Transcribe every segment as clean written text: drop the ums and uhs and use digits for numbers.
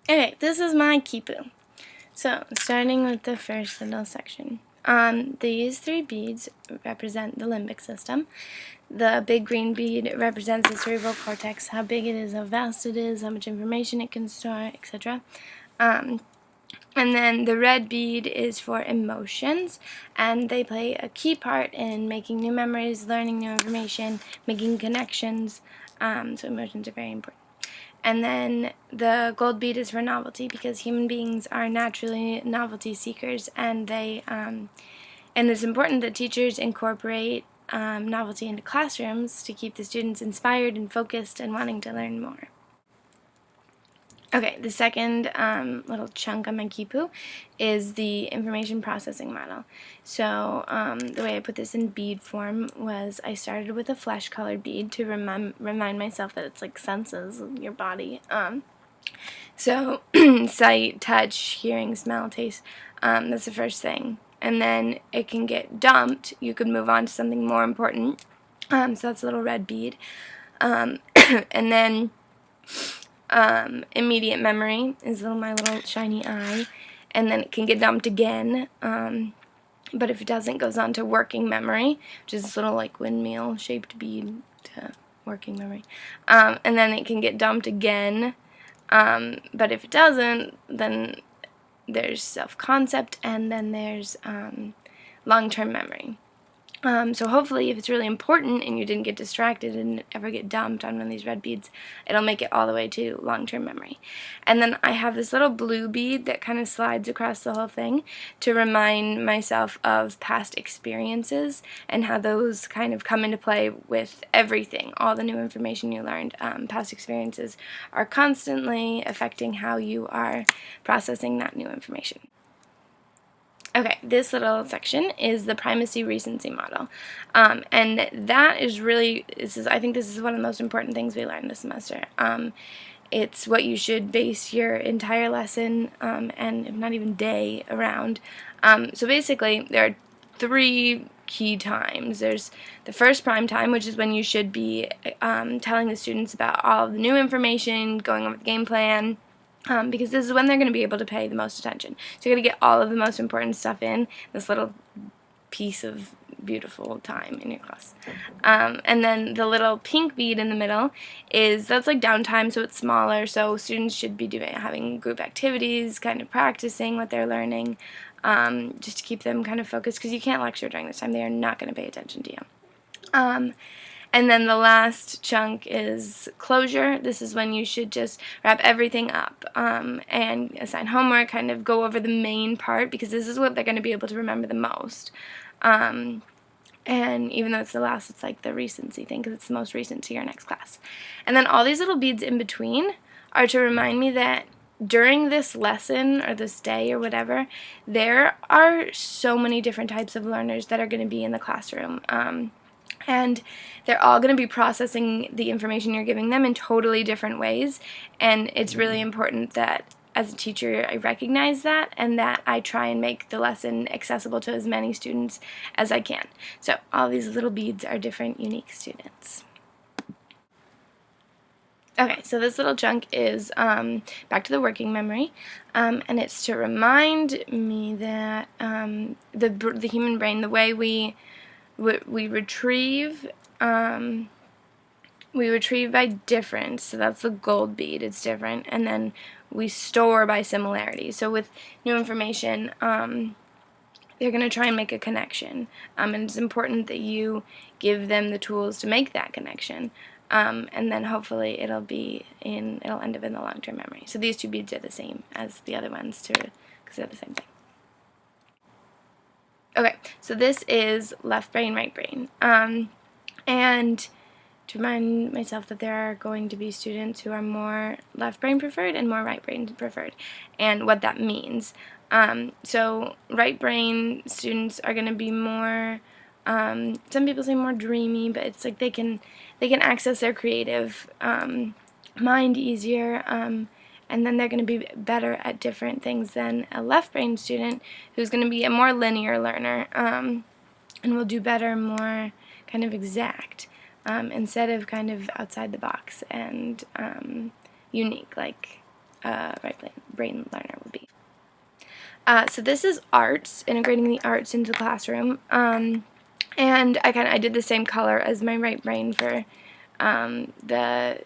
Okay, this is my Quipu. So, starting with the first little section. These three beads represent the limbic system. The big green bead represents the cerebral cortex, how big it is, how vast it is, how much information it can store, etc. And then the red bead is for emotions, and they play a key part in making new memories, learning new information, making connections. So emotions are very important. And then the gold bead is for novelty, because human beings are naturally novelty seekers, and and it's important that teachers incorporate novelty into classrooms to keep the students inspired and focused and wanting to learn more. Okay, the second little chunk on my Quipu is the information processing model. So the way I put this in bead form was I started with a flesh-colored bead to remind myself that it's like senses of your body. So sight, touch, hearing, smell, taste, that's the first thing. And then it can get dumped. You could move on to something more important. So that's a little red bead. And then immediate memory is my little shiny eye, and then it can get dumped again, but if it doesn't, it goes on to working memory, which is this little like windmill shaped bead to working memory, and then it can get dumped again, but if it doesn't, then there's self-concept, and then there's long-term memory. So hopefully, if it's really important and you didn't get distracted and ever get dumped on one of these red beads, it'll make it all the way to long-term memory. And then I have this little blue bead that kind of slides across the whole thing to remind myself of past experiences and how those kind of come into play with everything, all the new information you learned. Past experiences are constantly affecting how you are processing that new information. Okay, this little section is the primacy recency model, and that is really, I think this is one of the most important things we learned this semester. It's what you should base your entire lesson, and if not even day, around. So basically, there are three key times. There's the first prime time, which is when you should be telling the students about all of the new information, going over the game plan, because this is when they're going to be able to pay the most attention. So you're going to get all of the most important stuff in this little piece of beautiful time in your class. And then the little pink bead in the middle that's like downtime, so it's smaller, so students should be having group activities, kind of practicing what they're learning, just to keep them kind of focused, because you can't lecture during this time. They are not going to pay attention to you. And then the last chunk is closure. This is when you should just wrap everything up and assign homework, kind of go over the main part, because this is what they're going to be able to remember the most. And even though it's the last, it's like the recency thing, because it's the most recent to your next class. And then all these little beads in between are to remind me that during this lesson or this day or whatever, there are so many different types of learners that are going to be in the classroom. And they're all going to be processing the information you're giving them in totally different ways, and it's really important that as a teacher I recognize that, and that I try and make the lesson accessible to as many students as I can. So all these little beads are different, unique students. Okay, so this little chunk is back to the working memory, and it's to remind me that the human brain, the way we retrieve by difference, so that's the gold bead, it's different, and then we store by similarity. So with new information, they're going to try and make a connection, and it's important that you give them the tools to make that connection, and then hopefully it'll end up in the long-term memory. So these two beads are the same as the other ones because they're the same thing. Okay, so this is left brain, right brain. And to remind myself that there are going to be students who are more left brain preferred and more right brain preferred, and what that means. So right brain students are going to be more, some people say more dreamy, but it's like they can access their creative mind easier, and then they're going to be better at different things than a left brain student who's going to be a more linear learner, and will do better, more kind of exact, instead of kind of outside the box and unique, like brain learner would be. So this is arts, integrating the arts into the classroom. And I did the same color as my right brain for the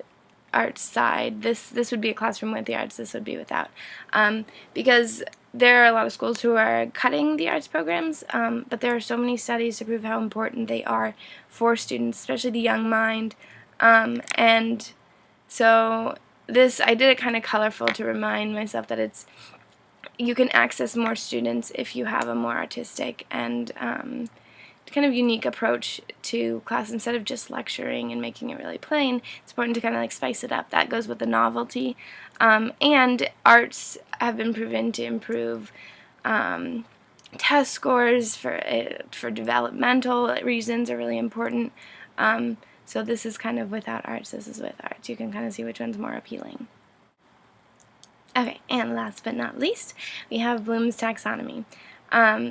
arts side. This would be a classroom with the arts, this would be without. Because there are a lot of schools who are cutting the arts programs, but there are so many studies to prove how important they are for students, especially the young mind. And so I did it kind of colorful to remind myself that you can access more students if you have a more artistic and kind of unique approach to class. Instead of just lecturing and making it really plain, it's important to kind of like spice it up. That goes with the novelty. And arts have been proven to improve test scores for developmental reasons are really important. So this is kind of without arts, this is with arts. You can kind of see which one's more appealing. Okay, and last but not least, we have Bloom's taxonomy.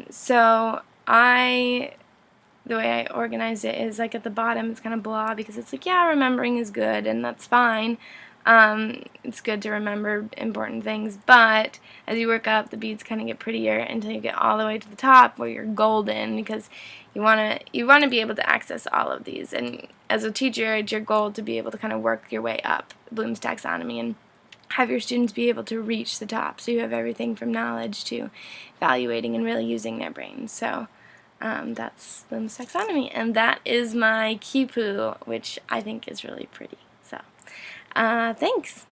So the way I organized it is like at the bottom it's kind of blah, because it's like, yeah, remembering is good and that's fine. It's good to remember important things, but as you work up, the beads kind of get prettier until you get all the way to the top where you're golden, because you want to be able to access all of these. And as a teacher, it's your goal to be able to kind of work your way up Bloom's taxonomy and have your students be able to reach the top, so you have everything from knowledge to evaluating and really using their brains. So that's Bloom's taxonomy, and that is my Quipu, which I think is really pretty. So thanks.